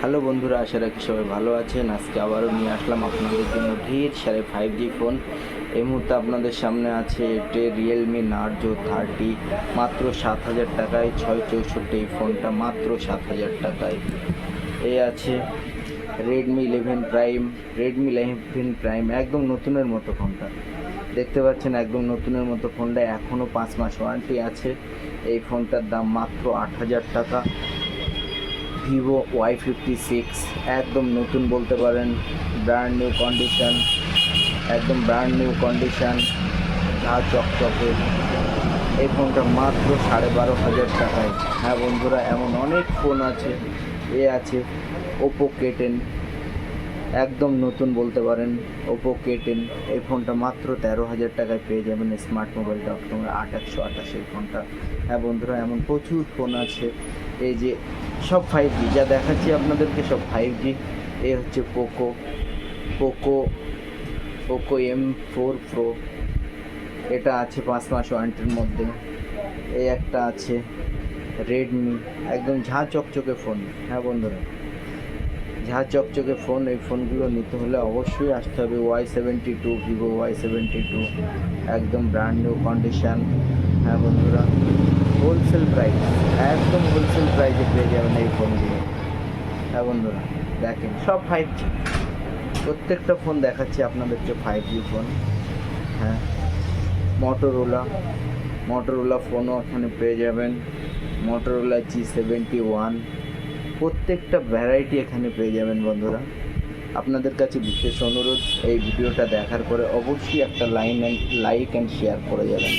Hello বন্ধুরা, আশা রাখি সবাই ভালো আছেন। আজকে আবারও নিয়ে আসলাম আপনাদের জন্য ঢের সারে 5G ফোন। এই মুহূর্তে আপনাদের সামনে আছে এটি রিয়েলমি নার্জো 30, মাত্র 7,000 টাকায়। 664 এই ফোনটা মাত্র 7,000 টাকায়। এই আছে রেডমি 11 প্রাইম একদম নতুনের মতো ফোনটা দেখতে পাচ্ছেন, একদম নতুনের মতো ফোনটা। এখনও 5 মাস ওয়ারেন্টি আছে। এই ফোনটার দাম মাত্র 8,000 টাকা। ভিভো Y56 একদম নতুন বলতে পারেন, ব্র্যান্ড নিউ কন্ডিশন, একদম ব্র্যান্ড নিউ কন্ডিশন, যা চকচকে। এই ফোনটা মাত্র 12,500 টাকায়। হ্যাঁ বন্ধুরা, এমন অনেক ফোন আছে। এ আছে ওপো K10, একদম নতুন বলতে পারেন, ওপো K10। এই ফোনটা মাত্র 13,000 টাকায় পেয়ে যাবেন smartmobile.com 8128 এই ফোনটা। হ্যাঁ বন্ধুরা, এমন প্রচুর ফোন আছে। এই যে সব 5G যা দেখাচ্ছি আপনাদেরকে, সব 5G। এই হচ্ছে পোকো M4 Pro, এটা আছে 5 মাস ওয়ারেন্টির মধ্যে। এই একটা আছে রেডমি, একদম ঝাঁ চকচকে ফোন। হ্যাঁ বন্ধুরা, ঝাঁ চকচকে ফোন। এই ফোনগুলো নিতে হলে অবশ্যই আসতে হবে Y72, ভিভো Y72, একদম ব্র্যান্ড নিউ কন্ডিশান। হ্যাঁ বন্ধুরা, হোলসেল প্রাইস, একদম হোলসেল প্রাইসে পেয়ে যাবেন এই ফোনগুলো। হ্যাঁ বন্ধুরা, দেখেন সব 5G, প্রত্যেকটা ফোন দেখাচ্ছি আপনাদেরকে 5G ফোন। হ্যাঁ, মোটরোলা ফোনও এখানে পেয়ে যাবেন, মোটরোলা G71, প্রত্যেকটা ভ্যারাইটি এখানে পেয়ে যাবেন বন্ধুরা। আপনাদের কাছে বিশেষ অনুরোধ, এই ভিডিওটা দেখার পরে অবশ্যই একটা লাইক অ্যান্ড শেয়ার করে যাবেন।